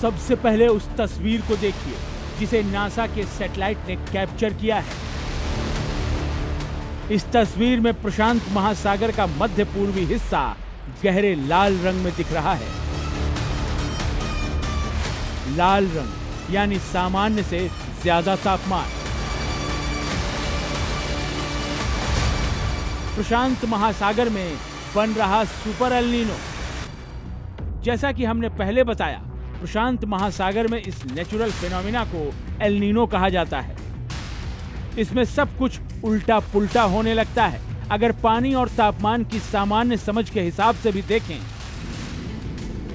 सबसे पहले उस तस्वीर को देखिए जिसे नासा के सैटेलाइट ने कैप्चर किया है। इस तस्वीर में प्रशांत महासागर का मध्य पूर्वी हिस्सा गहरे लाल रंग में दिख रहा है। लाल रंग यानी सामान्य से ज्यादा तापमान। प्रशांत महासागर में बन रहा सुपर एल नीनो। जैसा कि हमने पहले बताया, प्रशांत महासागर में इस नेचुरल फिनोमिना को एल नीनो कहा जाता है। इसमें सब कुछ उल्टा पुल्टा होने लगता है। अगर पानी और तापमान की सामान्य समझ के हिसाब से भी देखें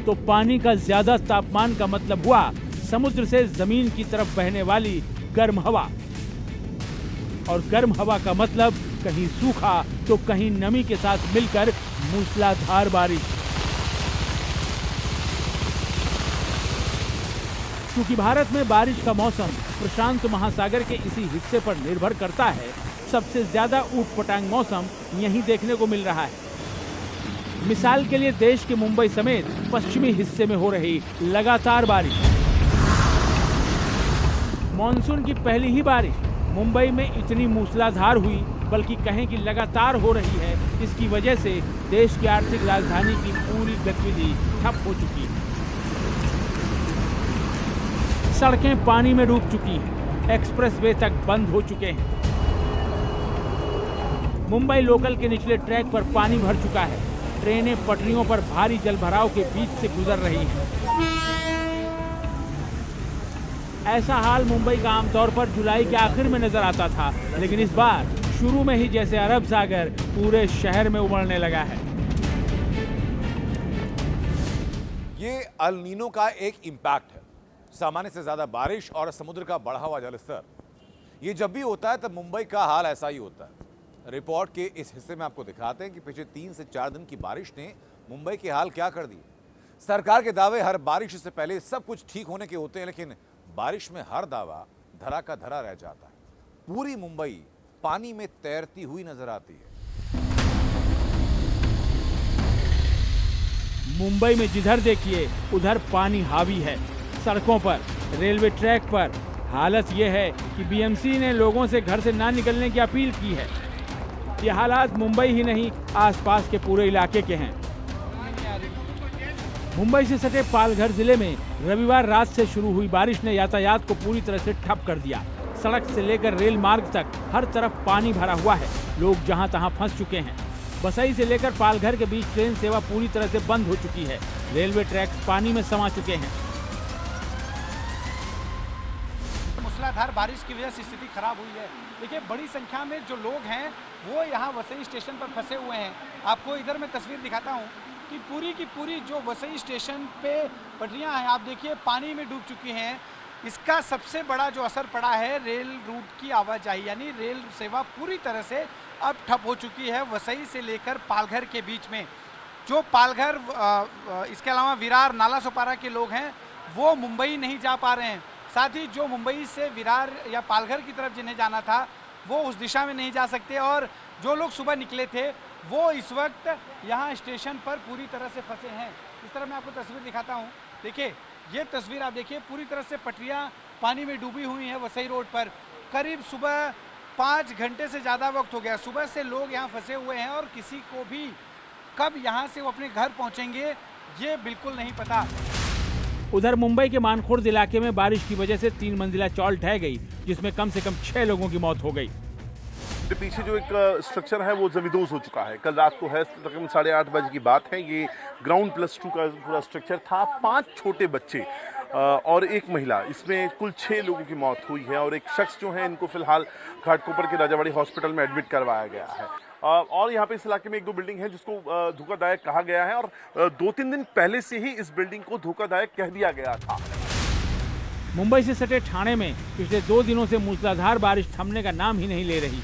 तो पानी का ज्यादा तापमान का मतलब हुआ समुद्र से जमीन की तरफ बहने वाली गर्म हवा, और गर्म हवा का मतलब कहीं सूखा तो कहीं नमी के साथ मिलकर मूसलाधार बारिश। क्योंकि भारत में बारिश का मौसम प्रशांत महासागर के इसी हिस्से पर निर्भर करता है, सबसे ज्यादा ऊटपटांग मौसम यहीं देखने को मिल रहा है। मिसाल के लिए देश के मुंबई समेत पश्चिमी हिस्से में हो रही लगातार बारिश। मॉनसून की पहली ही बारिश मुंबई में इतनी मूसलाधार हुई, बल्कि कहें कि लगातार हो रही है। इसकी वजह से देश की आर्थिक राजधानी की पूरी गतिविधि ठप हो चुकी है। सड़कें पानी में डूब चुकी हैं, एक्सप्रेसवे तक बंद हो चुके हैं। मुंबई लोकल के निचले ट्रैक पर पानी भर चुका है। ट्रेनें पटरियों पर भारी जलभराव के बीच से गुजर रही हैं। ऐसा हाल मुंबई का आमतौर पर जुलाई के आखिर में नजर आता था, लेकिन इस बार शुरू में ही जैसे अरब सागर पूरे शहर में उमड़ने लगा है। ये एल नीनो का एक इंपैक्ट है। सामान्य से ज्यादा बारिश और समुद्र का बढ़ा हुआ जलस्तर, ये जब भी होता है तब मुंबई का हाल ऐसा ही होता है। रिपोर्ट के इस हिस्से में आपको दिखाते हैं कि पिछले 3 से 4 दिन की बारिश ने मुंबई के हाल क्या कर दिए। सरकार के दावे हर बारिश से पहले सब कुछ ठीक होने के होते हैं, लेकिन बारिश में हर दावा धरा का धरा रह जाता है। पूरी मुंबई पानी में तैरती हुई नजर आती है। मुंबई में जिधर देखिए उधर पानी हावी है। सड़कों पर, रेलवे ट्रैक पर हालत यह है कि बीएमसी ने लोगों से घर से ना निकलने की अपील की है। ये हालात मुंबई ही नहीं, आसपास के पूरे इलाके के हैं। मुंबई से सटे पालघर जिले में रविवार रात से शुरू हुई बारिश ने यातायात को पूरी तरह से ठप कर दिया। सड़क से लेकर रेल मार्ग तक हर तरफ पानी भरा हुआ है। लोग जहां तहां फंस चुके हैं। बसई से लेकर पालघर के बीच ट्रेन सेवा पूरी तरह से बंद हो चुकी है। रेलवे ट्रैक्स पानी में समा चुके हैं। मूसलाधार बारिश की वजह से स्थिति खराब हुई है। देखिए, बड़ी संख्या में जो लोग हैं वो यहाँ वसई स्टेशन पर फंसे हुए हैं। आपको इधर मैं तस्वीर दिखाता हूँ कि पूरी की पूरी जो वसई स्टेशन पे पटरियाँ हैं, आप देखिए पानी में डूब चुकी हैं। इसका सबसे बड़ा जो असर पड़ा है रेल रूट की आवाजाही, यानी रेल सेवा पूरी तरह से अब ठप हो चुकी है। वसई से लेकर पालघर के बीच में जो पालघर, इसके अलावा विरार, नाला सोपारा के लोग हैं वो मुंबई नहीं जा पा रहे हैं। साथ ही जो मुंबई से विरार या पालघर की तरफ जिन्हें जाना था वो उस दिशा में नहीं जा सकते, और जो लोग सुबह निकले थे वो इस वक्त यहाँ स्टेशन पर पूरी तरह से फंसे हैं। इस तरह मैं आपको तस्वीर दिखाता हूँ। देखिए, ये तस्वीर आप देखिए, पूरी तरह से पटरियाँ पानी में डूबी हुई हैं वसई रोड पर। करीब सुबह 5 घंटे से ज़्यादा वक्त हो गया। सुबह से लोग यहाँ फंसे हुए हैं और किसी को भी कब यहाँ से वो अपने घर पहुँचेंगे ये बिल्कुल नहीं पता। उधर मुंबई के मानखुर्द इलाके में बारिश की वजह से 3 मंजिला चौल ढह गई, जिसमें कम से कम 6 लोगों की मौत हो गई। पीछे जो एक स्ट्रक्चर है वो जमींदोज हो चुका है। कल रात को है, तकरीबन 8:30 बजे की बात है। ये ग्राउंड +2 का पूरा स्ट्रक्चर था। 5 छोटे बच्चे और एक महिला, इसमें कुल 6 लोगों की मौत हुई है, और एक शख्स जो है इनको फिलहाल घाटकोपर के राजावाड़ी हॉस्पिटल में एडमिट करवाया गया है। और यहाँ पे इस इलाके में 1-2 बिल्डिंग है जिसको धोखादायक कहा गया है, और 2-3 दिन पहले से ही इस बिल्डिंग को धोखादायक कह दिया गया था। मुंबई से सटे ठाणे में पिछले 2 दिनों से मूसलाधार बारिश थमने का नाम ही नहीं ले रही।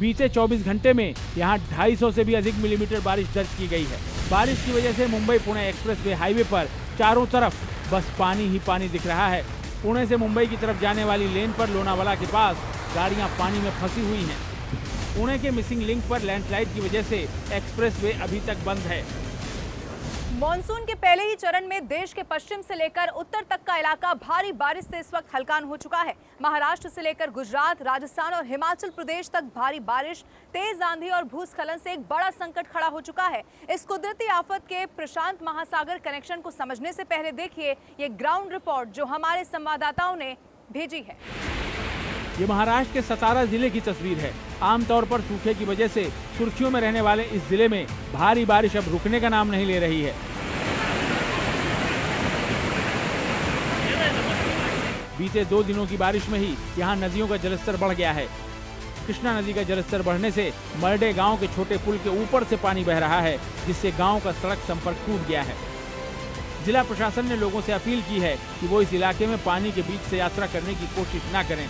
बीते 24 घंटे में यहाँ 250 से भी अधिक मिलीमीटर बारिश दर्ज की गई है। बारिश की वजह से मुंबई पुणे एक्सप्रेसवे हाईवे पर चारों तरफ बस पानी ही पानी दिख रहा है। पुणे से मुंबई की तरफ जाने वाली लेन पर लोनावाला के पास गाड़ियां पानी में फंसी हुई हैं। पुणे के मिसिंग लिंक पर लैंडस्लाइड की वजह से एक्सप्रेसवे अभी तक बंद है। मॉनसून के पहले ही चरण में देश के पश्चिम से लेकर उत्तर तक का इलाका भारी बारिश से इस वक्त हलकान हो चुका है। महाराष्ट्र से लेकर गुजरात, राजस्थान और हिमाचल प्रदेश तक भारी बारिश, तेज आंधी और भूस्खलन से एक बड़ा संकट खड़ा हो चुका है। इस कुदरती आफत के प्रशांत महासागर कनेक्शन को समझने से पहले देखिए ये ग्राउंड रिपोर्ट जो हमारे संवाददाताओं ने भेजी है। ये महाराष्ट्र के सतारा जिले की तस्वीर है। आमतौर पर सूखे की वजह से सुर्खियों में रहने वाले इस जिले में भारी बारिश अब रुकने का नाम नहीं ले रही है। बीते 2 दिनों की बारिश में ही यहाँ नदियों का जलस्तर बढ़ गया है। कृष्णा नदी का जलस्तर बढ़ने से मरडे गांव के छोटे पुल के ऊपर से पानी बह रहा है, जिससे गांव का सड़क संपर्क टूट गया है। जिला प्रशासन ने लोगों से अपील की है कि वो इस इलाके में पानी के बीच से यात्रा करने की कोशिश न करें।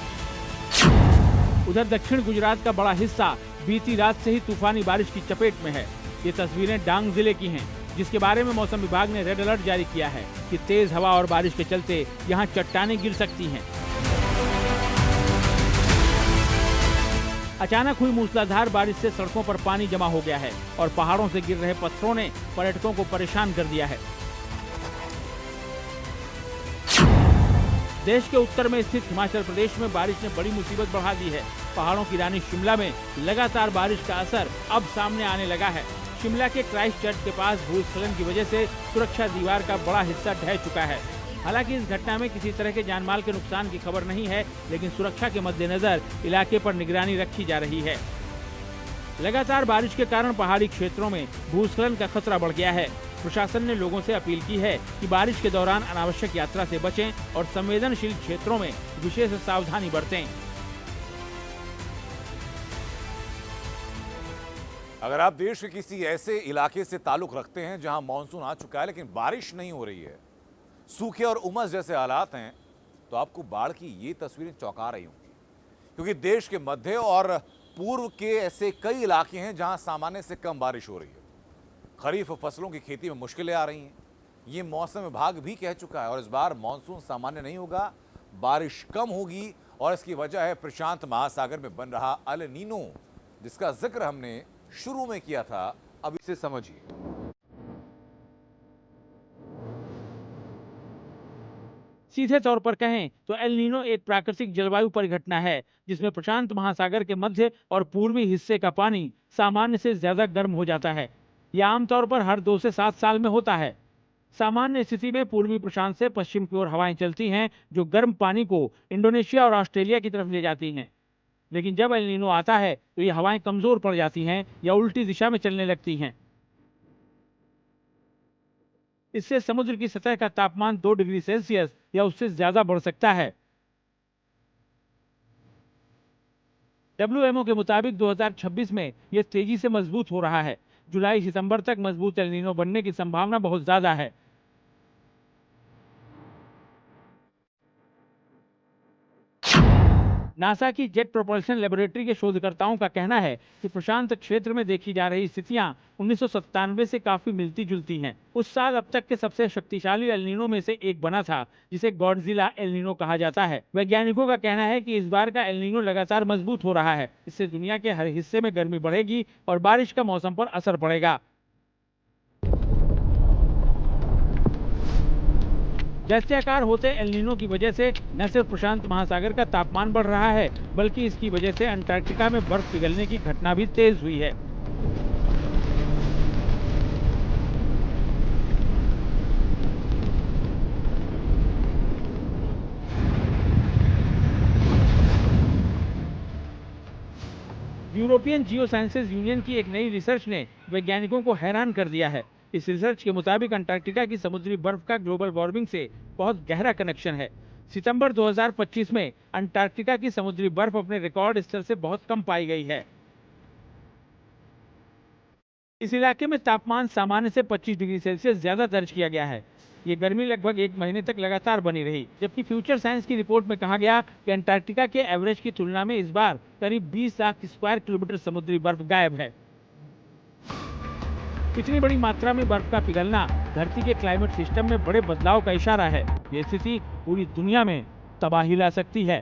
उधर दक्षिण गुजरात का बड़ा हिस्सा बीती रात से ही तूफानी बारिश की चपेट में है। ये तस्वीरें डांग जिले की हैं, जिसके बारे में मौसम विभाग ने रेड अलर्ट जारी किया है कि तेज हवा और बारिश के चलते यहाँ चट्टानें गिर सकती हैं। अचानक हुई मूसलाधार बारिश से सड़कों पर पानी जमा हो गया है और पहाड़ों से गिर रहे पत्थरों ने पर्यटकों को परेशान कर दिया है। देश के उत्तर में स्थित हिमाचल प्रदेश में बारिश ने बड़ी मुसीबत बढ़ा दी है। पहाड़ों की रानी शिमला में लगातार बारिश का असर अब सामने आने लगा है। शिमला के क्राइस्ट चर्च के पास भूस्खलन की वजह से सुरक्षा दीवार का बड़ा हिस्सा ढह चुका है। हालांकि इस घटना में किसी तरह के जानमाल के नुकसान की खबर नहीं है, लेकिन सुरक्षा के मद्देनजर इलाके पर निगरानी रखी जा रही है। लगातार बारिश के कारण पहाड़ी क्षेत्रों में भूस्खलन का खतरा बढ़ गया है। प्रशासन ने लोगों से अपील की है कि बारिश के दौरान अनावश्यक यात्रा से बचें और संवेदनशील क्षेत्रों में विशेष सावधानी बरतें। अगर आप देश के किसी ऐसे इलाके से ताल्लुक रखते हैं जहां मानसून आ चुका है लेकिन बारिश नहीं हो रही है, सूखे और उमस जैसे हालात हैं, तो आपको बाढ़ की ये तस्वीरें चौंका रही होंगी, क्योंकि देश के मध्य और पूर्व के ऐसे कई इलाके हैं जहां सामान्य से कम बारिश हो रही है। खरीफ फसलों की खेती में मुश्किलें आ रही हैं। ये मौसम विभाग भी कह चुका है और इस बार मानसून सामान्य नहीं होगा, बारिश कम होगी और इसकी वजह है प्रशांत महासागर में बन रहा अल नीनो, जिसका जिक्र हमने शुरू में किया था। अब इसे समझिए। सीधे तौर पर कहें तो एल नीनो एक प्राकृतिक जलवायु परिघटना है, जिसमें प्रशांत महासागर के मध्य और पूर्वी हिस्से का पानी सामान्य से ज्यादा गर्म हो जाता है। यह आमतौर पर हर 2 से 7 साल में होता है। सामान्य स्थिति में पूर्वी प्रशांत से पश्चिम की ओर हवाएं चलती हैं, जो गर्म पानी को इंडोनेशिया और ऑस्ट्रेलिया की तरफ ले जाती हैं। लेकिन जब एल नीनो आता है तो ये हवाएं कमजोर पड़ जाती हैं या उल्टी दिशा में चलने लगती हैं। इससे समुद्र की सतह का तापमान 2 डिग्री सेल्सियस या उससे ज्यादा बढ़ सकता है। WMO के मुताबिक 2026 में यह तेजी से मजबूत हो रहा है। जुलाई सितंबर तक मजबूत एल नीनो बनने की संभावना बहुत ज्यादा है। नासा की जेट प्रोपल्शन लेबोरेटरी के शोधकर्ताओं का कहना है कि प्रशांत क्षेत्र में देखी जा रही स्थितियां 1997 से काफी मिलती जुलती हैं। उस साल अब तक के सबसे शक्तिशाली एल नीनो में से एक बना था, जिसे गॉडजिला एल नीनो कहा जाता है। वैज्ञानिकों का कहना है कि इस बार का एल नीनो लगातार मजबूत हो रहा है। इससे दुनिया के हर हिस्से में गर्मी बढ़ेगी और बारिश का मौसम पर असर पड़ेगा। दैत्याकार होते एल नीनो की वजह से न सिर्फ प्रशांत महासागर का तापमान बढ़ रहा है, बल्कि इसकी वजह से अंटार्कटिका में बर्फ पिघलने की घटना भी तेज हुई है। यूरोपियन जियो साइंसेज यूनियन की एक नई रिसर्च ने वैज्ञानिकों को हैरान कर दिया है। इस रिसर्च के मुताबिक अंटार्कटिका की समुद्री बर्फ का ग्लोबल वार्मिंग से बहुत गहरा कनेक्शन है। सितंबर 2025 में अंटार्कटिका की समुद्री बर्फ अपने रिकॉर्ड स्तर से बहुत कम पाई गई है। इस इलाके में तापमान सामान्य से 25 डिग्री सेल्सियस ज्यादा दर्ज किया गया है। ये गर्मी लगभग 1 महीने तक लगातार बनी रही, जबकि फ्यूचर साइंस की रिपोर्ट में कहा गया कि अंटार्कटिका के एवरेज की तुलना में इस बार करीब 20 लाख स्क्वायर किलोमीटर समुद्री बर्फ गायब है। इतनी बड़ी मात्रा में बर्फ का पिघलना धरती के क्लाइमेट सिस्टम में बड़े बदलाव का इशारा है। ये स्थिति पूरी दुनिया में तबाही ला सकती है।